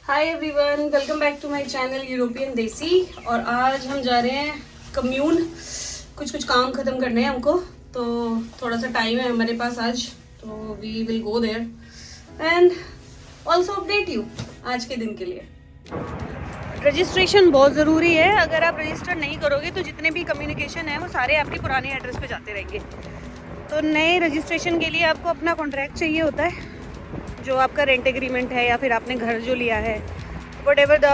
Hi everyone, welcome back to my channel European Desi. और आज हम जा रहे हैं कम्यून। कुछ काम ख़त्म करने हैं हमको, तो थोड़ा सा टाइम है हमारे पास आज, तो we will go there and also update you आज के दिन के लिए। रजिस्ट्रेशन बहुत ज़रूरी है। अगर आप रजिस्टर नहीं करोगे तो जितने भी कम्युनिकेशन है वो सारे आपके पुराने एड्रेस पे जाते रहेंगे। तो नए रजिस्ट्रेशन के लिए आपको अपना कॉन्ट्रैक्ट चाहिए होता है, जो आपका रेंट एग्रीमेंट है या फिर आपने घर जो लिया है, what ever the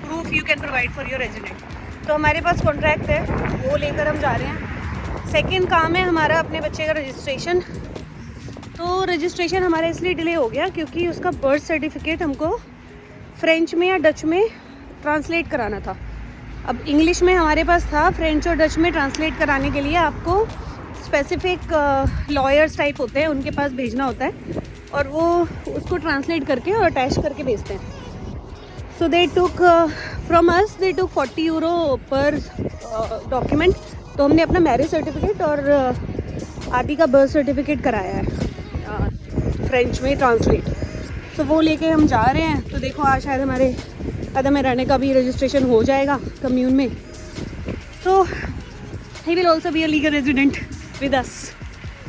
proof you can provide for your resident. तो हमारे पास कॉन्ट्रैक्ट है, वो लेकर हम जा रहे हैं। सेकंड काम है हमारा अपने बच्चे का रजिस्ट्रेशन। तो रजिस्ट्रेशन हमारा इसलिए डिले हो गया क्योंकि उसका बर्थ सर्टिफिकेट हमको फ्रेंच में या डच में ट्रांसलेट कराना था। अब इंग्लिश में हमारे पास था, फ्रेंच और डच में ट्रांसलेट कराने के लिए आपको स्पेसिफिक लॉयर्स टाइप होते हैं, उनके पास भेजना होता है और वो उसको ट्रांसलेट करके और अटैच करके भेजते हैं। So they took from us, they took 40 euro per document. तो हमने अपना मैरिज सर्टिफिकेट और आदि का बर्थ सर्टिफिकेट कराया है फ्रेंच में ट्रांसलेट। तो वो लेके हम जा रहे हैं। तो देखो आज शायद हमारे कदम में रहने का भी रजिस्ट्रेशन हो जाएगा कम्यून में। तो he will also be a legal resident with us,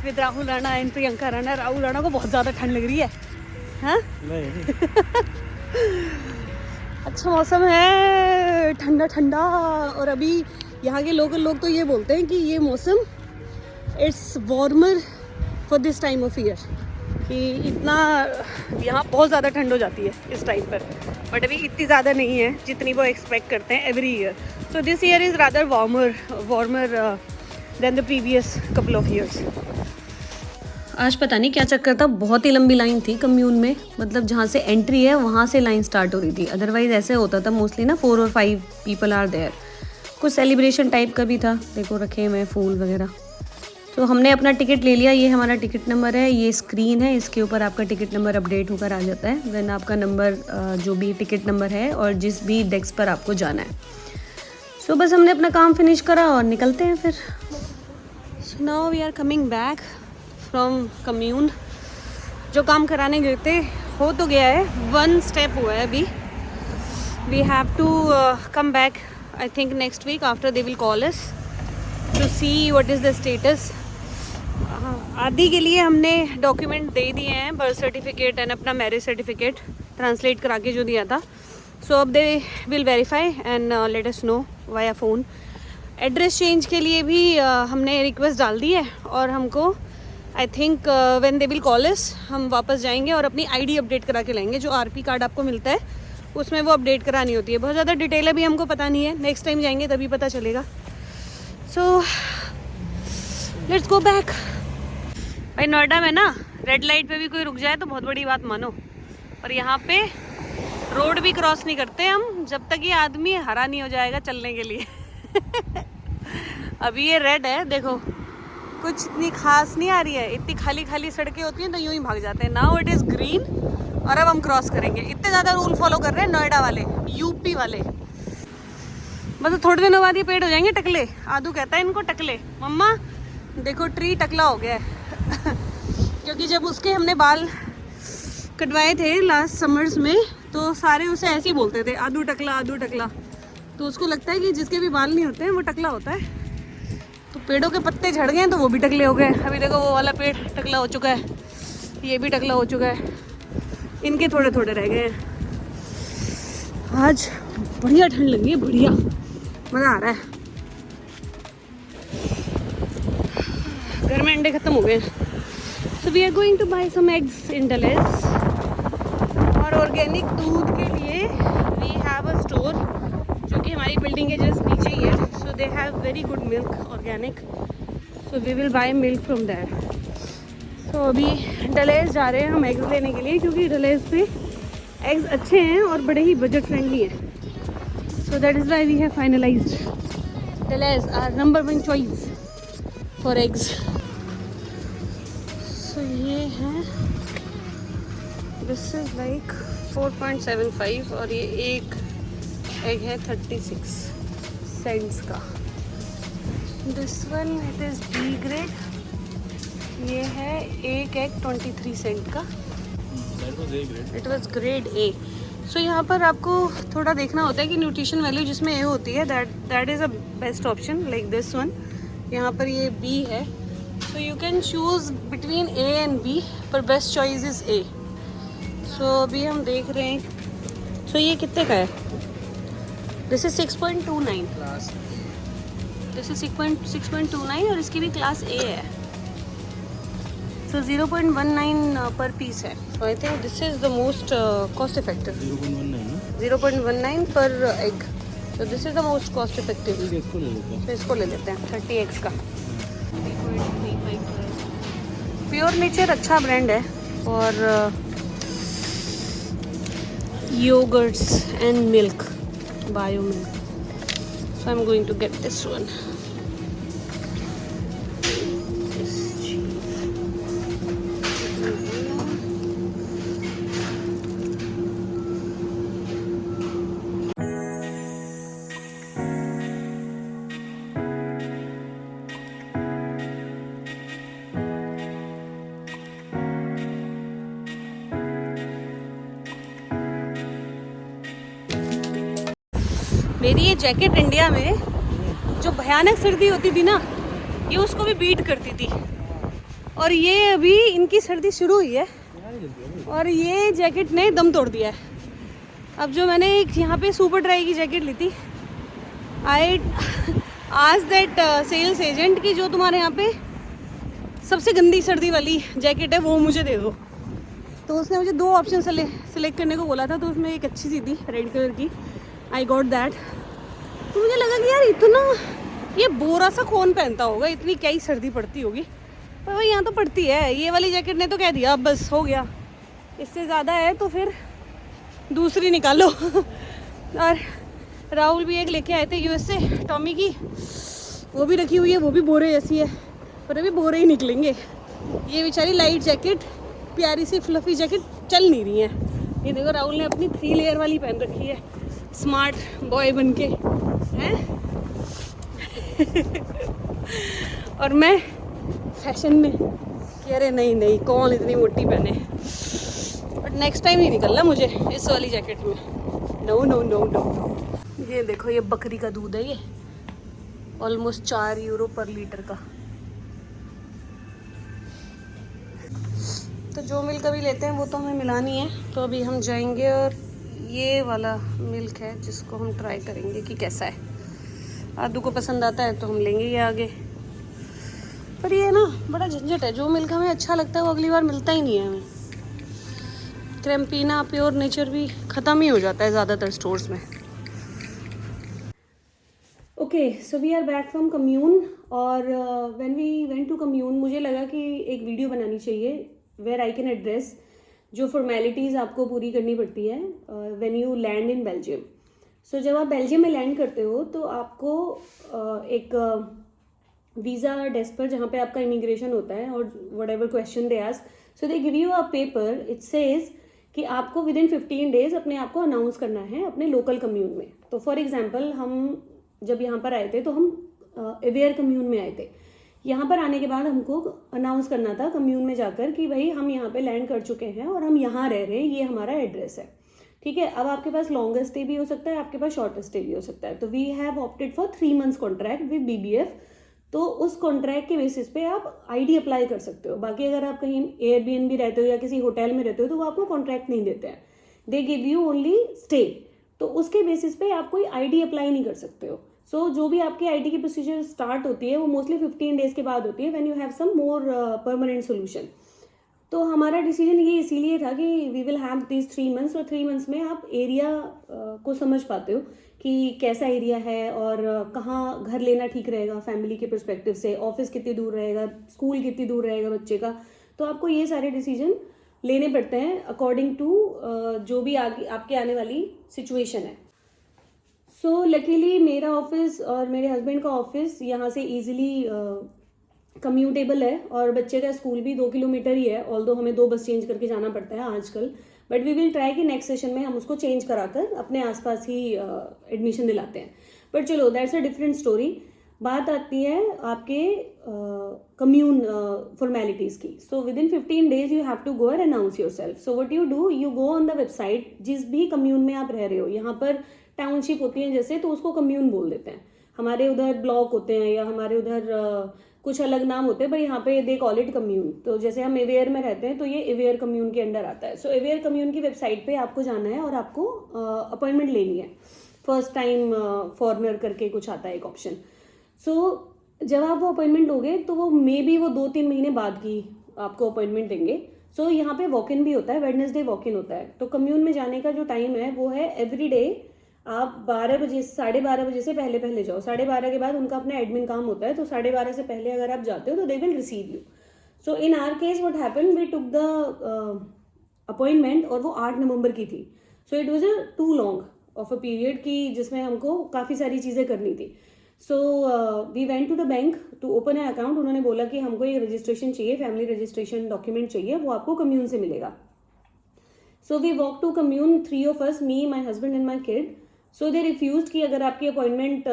with Rahul Rana and Priyanka Rana. Rahul Rana को बहुत ज़्यादा ठंड लग रही है, हाँ? नहीं। अच्छा मौसम है, ठंडा ठंडा। और अभी यहाँ के लोकल लोग तो ये बोलते हैं कि ये मौसम it's warmer for this time of year, कि इतना यहाँ बहुत ज़्यादा ठंड हो जाती है इस टाइम पर। बट अभी इतनी ज़्यादा नहीं है जितनी वो एक्सपेक्ट करते हैं every year. So this year is rather warmer than the previous couple of years. आज पता नहीं क्या चक्कर था, बहुत ही लंबी लाइन थी कम्यून में। मतलब जहाँ से एंट्री है वहाँ से लाइन स्टार्ट हो रही थी। अदरवाइज ऐसे होता था मोस्टली ना 4 और 5 पीपल आर देयर। कुछ सेलिब्रेशन टाइप का भी था, देखो रखे हुए फूल वगैरह। तो हमने अपना टिकट ले लिया। ये हमारा टिकट नंबर है, ये स्क्रीन है, इसके ऊपर आपका टिकट नंबर अपडेट होकर आ जाता है। देन आपका नंबर जो भी टिकट नंबर है और जिस भी डेस्क पर आपको जाना है। सो बस हमने अपना काम फिनिश करा और निकलते हैं फिर। So now we are coming back from commune. जो काम कराने गए थे हो तो गया है, 1 स्टेप हुआ है अभी। We have to come back I think next week after they will call us to see what is the status. आदि के लिए हमने डॉक्यूमेंट दे दिए हैं, बर्थ सर्टिफिकेट एंड अपना मैरिज सर्टिफिकेट ट्रांसलेट करा के जो दिया था। सो अब they will verify and let us know via phone. Address change के लिए भी हमने रिक्वेस्ट डाल दी है और हमको I think when they will call अस हम वापस जाएंगे और अपनी आईडी अपडेट करा के लाएंगे। जो आरपी कार्ड आपको मिलता है उसमें वो अपडेट करानी होती है। बहुत ज़्यादा डिटेल अभी हमको पता नहीं है, नेक्स्ट टाइम जाएंगे तभी पता चलेगा। So let's go back. भाई नोएडा में ना रेड लाइट पे भी कोई रुक जाए तो बहुत बड़ी बात मानो, पर यहाँ पे रोड भी क्रॉस नहीं करते हम जब तक ये आदमी हरा नहीं हो जाएगा चलने के लिए। अभी ये रेड है, देखो कुछ इतनी खास नहीं आ रही है। इतनी खाली खाली सड़कें होती हैं तो यूं ही भाग जाते हैं। नाउ इट इज़ ग्रीन और अब हम क्रॉस करेंगे। इतने ज़्यादा रूल फॉलो कर रहे हैं नोएडा वाले, यूपी वाले। मतलब थोड़े दिनों बाद ये पेड़ हो जाएंगे टकले। आदू कहता है इनको टकले। मम्मा देखो ट्री टकला हो गया है। क्योंकि जब उसके हमने बाल कटवाए थे लास्ट समर्स में तो सारे उसे ऐसे ही बोलते थे, आदू टकला आदू टकला। तो उसको लगता है कि जिसके भी बाल नहीं होते हैं वो टकला होता है। तो पेड़ों के पत्ते झड़ गए तो वो भी टकले हो गए। अभी देखो वो वाला पेड़ टकला हो चुका है, ये भी टकला हो चुका है, इनके थोड़े थोड़े रह गए हैं। आज बढ़िया ठंड लगी है, बढ़िया मज़ा आ रहा है। घर में अंडे ख़त्म हो गए। So we are going to buy some eggs in Dulles. और ऑर्गेनिक दूध के लिए वी हैव अ स्टोर जो कि हमारी बिल्डिंग के जस्ट नीचे ही है। So they have very good milk organic, so we will buy milk from there. So अभी डलेस जा रहे हैं हम एग्स लेने के लिए, क्योंकि डलेस पे एग्स अच्छे हैं और बड़े ही बजट फ्रेंडली हैं। So that is why we have finalised Delhaize are number 1 choice for eggs. So ये है, दिस इज़ लाइक 4.75 और ये एक एग है 36 सेंट्स का। This one it is B grade, ये है एक एग 23 सेंट का। It was grade A. So यहाँ पर आपको थोड़ा देखना होता है कि न्यूट्रिशन वैल्यू जिसमें ए होती है that is a best option like this one. यहाँ पर ये बी है, so you can choose between A and B, पर best choice is A. So अभी हम देख रहे हैं। सो ये कितने का है? This is 6.29 class, this is 6.29 और इसकी भी क्लास ए है। सो 0.19 पर पीस है। So I think this is the most cost effective. 0.19 per egg, so this is the most cost effective. इसको ले लेते हैं 30x का। प्योर नेचर अच्छा ब्रांड है और yogurts and milk, bio milk. So I am going to get this one. मेरी ये जैकेट इंडिया में जो भयानक सर्दी होती थी ना, ये उसको भी बीट करती थी। और ये अभी इनकी सर्दी शुरू हुई है और ये जैकेट ने दम तोड़ दिया है। अब जो मैंने एक यहाँ पे सुपर ड्राई की जैकेट ली थी, आई आज दैट सेल्स एजेंट की जो तुम्हारे यहाँ पे सबसे गंदी सर्दी वाली जैकेट है वो मुझे दे दो। तो उसने मुझे 2 ऑप्शन सेलेक्ट करने को बोला था, तो उसमें एक अच्छी सी थी रेड कलर की। I got that. तो मुझे लगा कि यार इतना ये बोरा सा कौन पहनता होगा, इतनी क्या ही सर्दी पड़ती होगी। पर भाई यहाँ तो पड़ती है। ये वाली जैकेट ने तो कह दिया अब बस हो गया, इससे ज़्यादा है तो फिर दूसरी निकालो। और राहुल भी एक लेके आए थे यूएस से, टॉमी की, वो भी रखी हुई है, वो भी बोरे जैसी है, पर अभी बोरे ही निकलेंगे। ये बेचारी लाइट जैकेट, प्यारी सी फ्लफी जैकेट चल नहीं रही है। ये देखो राहुल ने अपनी 3 लेयर वाली पहन रखी है, स्मार्ट बॉय बन के हैं। और मैं फैशन में कि अरे नहीं कौन इतनी मोटी पहने। बट नेक्स्ट टाइम नहीं निकलना मुझे इस वाली जैकेट में। No no no no. ये देखो, ये बकरी का दूध है, ये ऑलमोस्ट 4 यूरो पर लीटर का। तो जो मिल्क अभी लेते हैं वो तो हमें मिलानी है। तो अभी हम जाएंगे और ये वाला मिल्क है जिसको हम ट्राई करेंगे कि कैसा है। आदू को पसंद आता है तो हम लेंगे ये आगे। पर ये ना बड़ा झंझट है, जो मिल्क हमें अच्छा लगता है वो अगली बार मिलता ही नहीं है हमें। क्रेम्पीना प्योर नेचर भी ख़त्म ही हो जाता है ज़्यादातर स्टोर्स में। Okay, so we are back from commune. और when we went to commune, मुझे लगा कि एक वीडियो बनानी चाहिए वेयर आई कैन एड्रेस जो फॉर्मेलिटीज़ आपको पूरी करनी पड़ती है when you land in Belgium. So जब आप बेल्जियम में लैंड करते हो तो आपको एक वीज़ा डेस्क पर, जहाँ पे आपका इमिग्रेशन होता है, और what ever question they ask, so they give you a paper. It says कि आपको विद इन 15 डेज अपने आप को अनाउंस करना है अपने लोकल कम्यून में। तो फॉर एग्जाम्पल हम जब यहाँ पर आए थे तो हम अवेयर कम्यून में आए थे। यहाँ पर आने के बाद हमको अनाउंस करना था कम्यून में जाकर कि भाई हम यहाँ पे लैंड कर चुके हैं और हम यहाँ रह रहे हैं, ये हमारा एड्रेस है। ठीक है, अब आपके पास लॉन्गर स्टे भी हो सकता है, आपके पास शॉर्टर स्टे भी हो सकता है। तो we have opted for 3 months contract with BBF। तो उस कॉन्ट्रैक्ट के बेसिस पे आप ID अप्लाई कर सकते हो। बाकी अगर आप कहीं Airbnb रहते हो या किसी होटल में रहते हो तो वो आपको कॉन्ट्रैक्ट नहीं देते हैं, they give you only stay. तो उसके बेसिस पे आप कोई ID अप्लाई नहीं कर सकते हो। सो जो भी आपकी ID की प्रोसीजर स्टार्ट होती है वो मोस्टली 15 डेज के बाद होती है, when you have some more permanent solution. तो हमारा डिसीजन ये इसीलिए था कि we will have this 3 months, और 3 months में आप एरिया को समझ पाते हो कि कैसा एरिया है और कहाँ घर लेना ठीक रहेगा फैमिली के पर्सपेक्टिव से, ऑफिस कितनी दूर रहेगा, स्कूल कितनी दूर रहेगा बच्चे का। तो आपको ये सारे डिसीजन लेने पड़ते हैं अकॉर्डिंग टू जो भी आगे आपके आने वाली सिचुएशन है। सो लकीली मेरा ऑफिस और मेरे हस्बैंड का ऑफिस यहाँ से ईजिली कम्यूटेबल है, और बच्चे का स्कूल भी 2 किलोमीटर ही है, ऑल्दो हमें 2 बस चेंज करके जाना पड़ता है आजकल। बट वी विल ट्राई कि नेक्स्ट सेशन में हम उसको चेंज कराकर अपने आसपास ही एडमिशन दिलाते हैं। बट चलो दैट्स अ डिफरेंट स्टोरी। बात आती है आपके कम्यून फॉर्मेलिटीज की. So within 15 days you have to go and announce yourself. So what you do, you go on the website. जिस भी कम्यून में आप रह रहे हो, यहाँ पर टाउनशिप होती है जैसे, तो उसको कम्यून बोल देते हैं. हमारे उधर ब्लॉक होते हैं या हमारे उधर कुछ अलग नाम होते हैं, पर यहाँ पे दे कॉल इट कम्यून. तो जैसे हम एवेयर में रहते हैं तो ये एवेयर कम्यून के अंडर आता है. सो एवेयर कम्यून की वेबसाइट पे आपको जाना है और आपको अपॉइंटमेंट लेनी है. फर्स्ट टाइम फॉरनर करके कुछ आता है एक ऑप्शन. सो जब आप वो अपॉइंटमेंट लोगे तो वो मे बी वो 2-3 महीने बाद की आपको अपॉइंटमेंट देंगे. सो यहाँ पे वॉक इन भी होता है, वेडनेसडे वॉक इन होता है. तो कम्यून में जाने का जो टाइम है वो है एवरी डे. आप 12 बजे, 12:30 बजे से पहले पहले जाओ. 12:30 के बाद उनका अपना एडमिन काम होता है. तो 12:30 से पहले अगर आप जाते हो तो they will receive you. So in our case what happened, we took the appointment और वो 8 नवंबर की थी. So it was a too long of a period की जिसमें हमको काफ़ी सारी चीज़ें करनी थी. So we went to the bank to open a account. उन्होंने बोला कि हमको एक रजिस्ट्रेशन चाहिए, फैमिली रजिस्ट्रेशन डॉक्यूमेंट चाहिए, वो आपको कम्यून से मिलेगा. So we walk to commune, 3 of us, me, my husband and my kid. So they refuse कि अगर आपकी अपॉइंटमेंट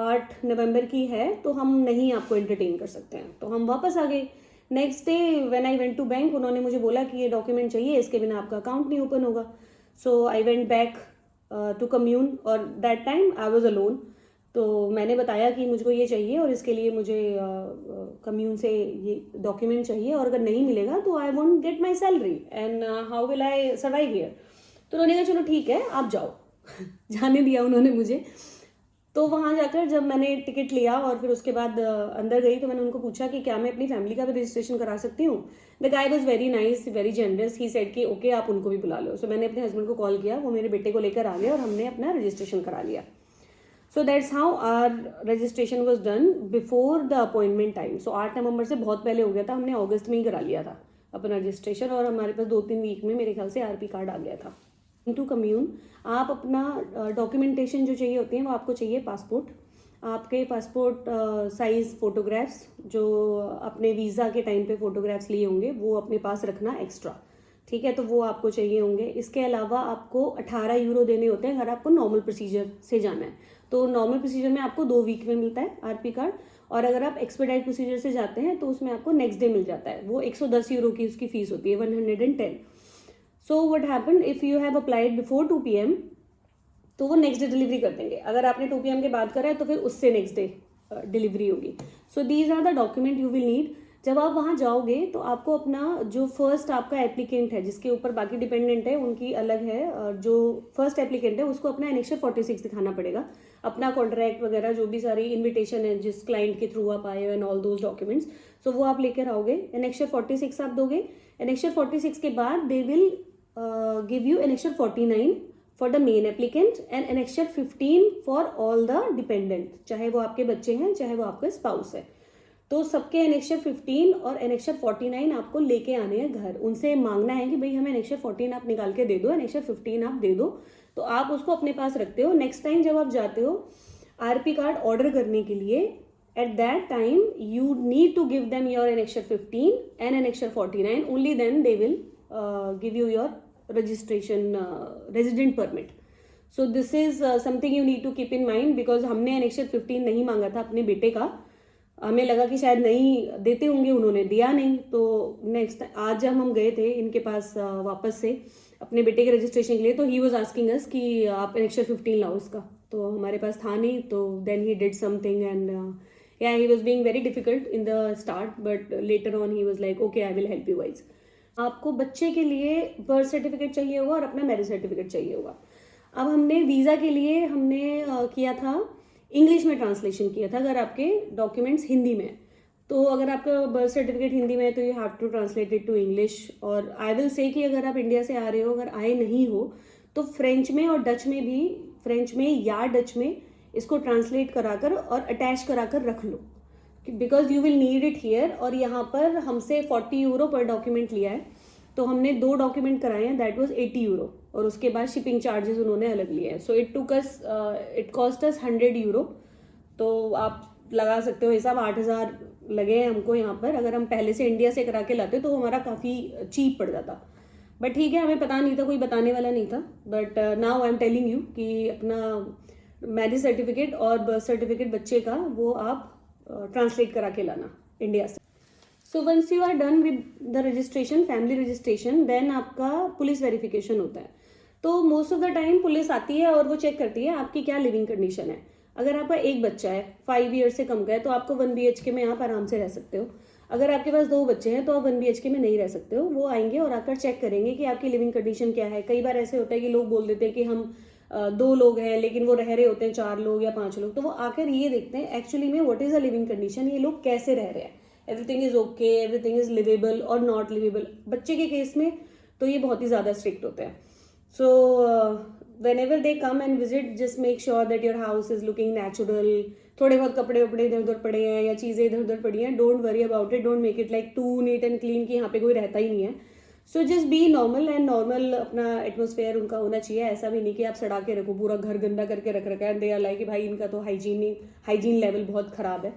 8 नवंबर की है तो हम नहीं आपको एंटरटेन कर सकते हैं. तो हम वापस आ गए. Next day when I went to bank, उन्होंने मुझे बोला कि ये डॉक्यूमेंट चाहिए, इसके बिना आपका अकाउंट नहीं ओपन होगा. So I went back to commune और that time I was alone. तो मैंने बताया कि मुझको ये चाहिए और इसके लिए मुझे कम्यून से ये डॉक्यूमेंट चाहिए, और अगर नहीं मिलेगा तो I won't get my salary and how will I survive here. तो उन्होंने कहा चलो ठीक है आप जाओ. जाने दिया उन्होंने मुझे. तो वहाँ जाकर जब मैंने टिकट लिया और फिर उसके बाद अंदर गई तो मैंने उनको पूछा कि क्या मैं अपनी फैमिली का भी रजिस्ट्रेशन करा सकती हूँ. The guy was very nice, very generous. He said कि ओके आप उनको भी बुला लो. सो मैंने अपने हस्बैंड को कॉल किया, वो मेरे बेटे को लेकर आ गए और हमने अपना रजिस्ट्रेशन करा लिया. So that's how our registration was done before the appointment time. So 8 नवंबर से बहुत पहले हो गया था, हमने अगस्त में ही करा लिया था अपना रजिस्ट्रेशन, और हमारे पास 2-3 वीक में मेरे ख्याल से आरपी कार्ड आ गया था. टू कम्यून आप अपना डॉक्यूमेंटेशन जो चाहिए होती है वो आपको चाहिए पासपोर्ट, आपके पासपोर्ट साइज फोटोग्राफ्स जो अपने वीज़ा के टाइम पे फोटोग्राफ्स लिए होंगे वो अपने पास रखना एक्स्ट्रा. ठीक है, तो वो आपको चाहिए होंगे. इसके अलावा आपको 18 यूरो देने होते हैं अगर आपको नॉर्मल प्रोसीजर से जाना है. तो नॉर्मल प्रोसीजर में आपको 2 वीक में मिलता है आरपी कार्ड, और अगर आप एक्सपेडाइट प्रोसीजर से जाते हैं तो उसमें आपको नेक्स्ट डे मिल जाता है. वो 110 यूरो की उसकी फीस होती है, 110. So what happened, if you have applied before 2 PM तो वो नेक्स्ट डे डिलीवरी कर देंगे. अगर आपने 2 PM के बाद करा है तो फिर उससे नेक्स्ट डे डिलीवरी होगी. So these are the document you will need. जब आप वहाँ जाओगे तो आपको अपना जो फर्स्ट आपका एप्लीकेंट है जिसके ऊपर बाकी डिपेंडेंट है उनकी अलग है, जो फर्स्ट एप्लीकेंट है उसको अपना एनेक्चर 46 दिखाना पड़ेगा. अपना कॉन्ट्रैक्ट वगैरह जो भी सारी इन्विटेशन है जिस क्लाइंट के थ्रू आप आए हो एंड ऑल दोज डॉक्यूमेंट्स, सो वो आप लेकर आओगे. एनेक्चर 46 आप दोगे. एनेक्चर 46 के बाद दे will give you annexure 49 for the main applicant and annexure 15 for all the dependent, चाहे वो आपके बच्चे हैं चाहे वो आपका स्पाउस है. तो सबके एनेक्चर 15 और एनेक्चर 49 आपको लेके आने हैं घर. उनसे मांगना है कि भाई हमें एनेक्चर 14 आप निकाल के दे दो, एनेक्चर 15 आप दे दो. तो आप उसको अपने पास रखते हो. नेक्स्ट टाइम जब आप जाते हो आरपी कार्ड ऑर्डर करने के लिए, at that time you need to give them your annexure 15 and annexure 49. Only then they will give you your registration resident permit. So this is something you need to keep in mind, because हमने annexure 15 नहीं मांगा था अपने बेटे का. हमें लगा कि शायद नहीं देते होंगे, उन्होंने दिया नहीं. तो नेक्स्ट आज जब हम गए थे इनके पास वापस से अपने बेटे के रजिस्ट्रेशन के लिए, तो ही वाज आस्किंग अस कि आप एनेक्चर 15 लाओ इसका. तो हमारे पास था नहीं, तो then he did something and या he was being very difficult in the start, but later on he was like okay I will help you guys. आपको बच्चे के लिए बर्थ सर्टिफिकेट चाहिए होगा और अपना मैरिज सर्टिफिकेट चाहिए होगा. अब हमने वीज़ा के लिए हमने किया था इंग्लिश में ट्रांसलेशन किया था. अगर आपके डॉक्यूमेंट्स हिंदी में, तो अगर आपका बर्थ सर्टिफिकेट हिंदी में है तो you have to translate it to English. और आई विल से कि अगर आप इंडिया से आ रहे हो, अगर आए नहीं हो तो फ्रेंच में और डच में भी, फ्रेंच में या डच में इसको ट्रांसलेट कराकर और अटैच कराकर रख लो, because you will need it here. और यहाँ पर हमसे 40 यूरो पर डॉक्यूमेंट लिया है, तो हमने 2 डॉक्यूमेंट कराए हैं, दैट वाज 80 यूरो, और उसके बाद शिपिंग चार्जेस उन्होंने अलग लिए हैं. So it cost us 100 euro. तो आप लगा सकते हो हिसाब, 8,000 लगे हैं हमको यहाँ पर. अगर हम पहले से इंडिया से करा के लाते तो हमारा काफ़ी चीप पड़ जाता. बट ठीक है, हमें पता नहीं था, कोई बताने वाला नहीं था. But now I am telling you कि अपना मैरिज सर्टिफिकेट और बर्थ सर्टिफिकेट बच्चे का वो आप ट्रांसलेट करा के लाना इंडिया से. So once you are done with the registration, family registration, then आपका पुलिस वेरिफिकेशन होता है. तो most of the time police आती है और वो चेक करती है आपकी क्या लिविंग कंडीशन है. अगर आपका एक बच्चा है 5 ईयर से कम का है तो आपको 1 BHK में आप आराम से रह सकते हो. अगर आपके पास 2 बच्चे हैं तो आप 1 BHK में नहीं रह सकते हो. वो आएंगे और आकर चेक करेंगे कि आपकी लिविंग कंडीशन क्या है. कई बार ऐसे होता है कि लोग बोल देते हैं कि हम 2 लोग हैं लेकिन वो रह रहे होते हैं 4 लोग या 5 लोग. तो वो आकर ये देखते हैं एक्चुअली में what is a living condition, ये लोग कैसे रह रहे हैं, everything is okay, everything is livable और नॉट लिवेबल. बच्चे के केस में तो ये बहुत ही ज़्यादा स्ट्रिक्ट होते हैं. सो whenever they come and visit, just make sure that your house is looking natural. थोड़े बहुत कपड़े वपड़े इधर उधर पड़े हैं या चीज़ें इधर उधर पड़ी हैं, don't worry about it, don't make it like too neat and clean कि यहाँ पे कोई रहता ही नहीं है. So just be normal and normal अपना एटमोसफेयर उनका होना चाहिए. ऐसा भी नहीं कि आप सड़ा के रखो, पूरा घर गंदा करके रख रखा है, दे आर लाइक कि भाई इनका तो हाइजीन लेवल बहुत ख़राब है.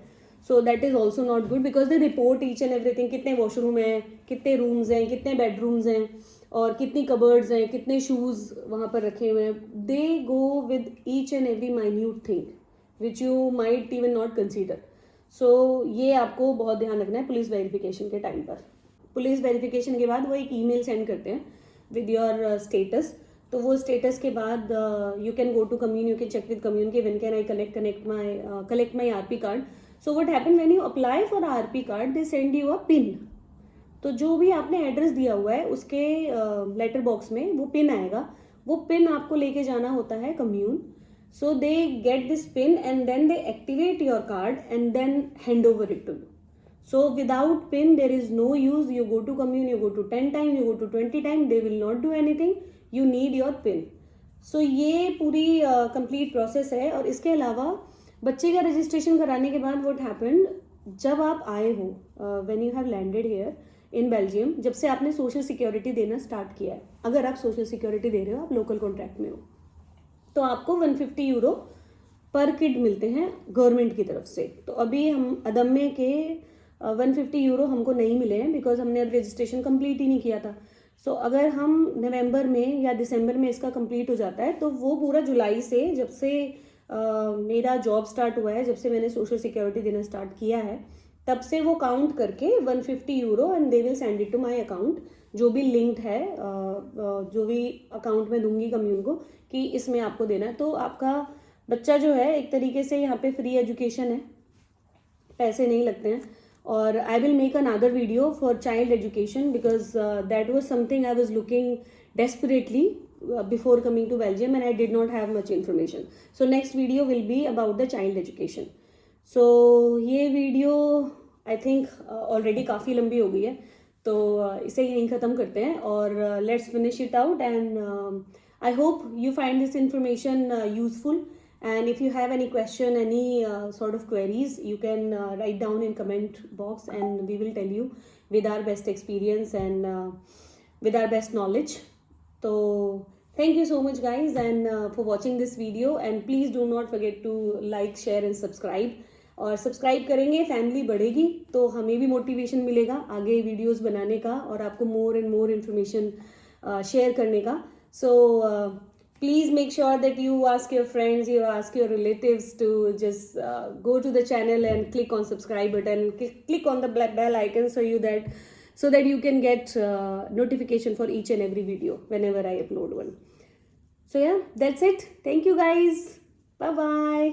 सो that is also not good because they report each and everything, कितने वॉशरूम हैं, कितने रूम्स हैं, कितने बेडरूम्स हैं और कितनी कबर्ड्स हैं, कितने शूज़ वहाँ पर रखे हुए हैं. They go with each and every minute thing which you might even not consider. So ये आपको बहुत ध्यान रखना है पुलिस वेरिफिकेशन के टाइम पर. पुलिस वेरिफिकेशन के बाद वो एक ईमेल सेंड करते हैं विद योर स्टेटस. तो वो स्टेटस के बाद you can go to commune, you can check with commune के when can I collect my RP card. So what happen when you apply for RP card, they send you a pin. तो जो भी आपने address दिया हुआ है उसके letter box में वो पिन आएगा. वो पिन आपको लेके जाना होता है commune. So they get this pin and then they activate your card and then hand over it to you. So without pin there is no use. You go to commune, you go to 10 times, you go to 20 times, they will not do anything. You need your pin. सो ये पूरी complete process है. और इसके अलावा बच्चे का registration कराने के बाद व्हाट हैपेंड, जब आप आए हो, when you have landed here in Belgium, जब से आपने सोशल सिक्योरिटी देना स्टार्ट किया है, अगर आप सोशल सिक्योरिटी दे रहे हो, आप लोकल कॉन्ट्रैक्ट में हो, तो आपको 150 यूरो पर किड मिलते हैं गवर्नमेंट की तरफ से. तो अभी हम अदम्य के 150 यूरो हमको नहीं मिले हैं बिकॉज हमने अब रजिस्ट्रेशन कंप्लीट ही नहीं किया था. सो अगर हम नवंबर में या दिसंबर में इसका कंप्लीट हो जाता है तो वो पूरा जुलाई से, जब से मेरा जॉब स्टार्ट हुआ है, जब से मैंने सोशल सिक्योरिटी देना स्टार्ट किया है, तब से वो काउंट करके 150 euro and they will send it to my account, जो भी लिंक्ड है, जो भी अकाउंट में दूंगी कम्यून को कि इसमें आपको देना है. तो आपका बच्चा जो है एक तरीके से यहाँ पे फ्री एजुकेशन है, पैसे नहीं लगते हैं. और I will make another video for child education because that was something I was looking desperately before coming to Belgium and I did not have much information. So next video will be about the child education. So ये video I think already काफ़ी लंबी हो गई है, तो इसे यहीं ख़त्म करते हैं और let's finish it out. And I hope you find this information useful. And if you have any question, any sort of queries, you can write down in comment box and we will tell you with our best experience and with our best knowledge. So thank you so much guys and for watching this video, and please do not forget to like, share and subscribe. और subscribe करेंगे family बढ़ेगी तो हमें भी motivation मिलेगा आगे videos बनाने का और आपको more and more information share करने का. सो please make sure that you ask your friends, you ask your relatives to just go to the channel and click on subscribe button, click on the black bell icon so that you can get notification for each and every video whenever I upload one. So yeah, that's it. Thank you guys. Bye bye.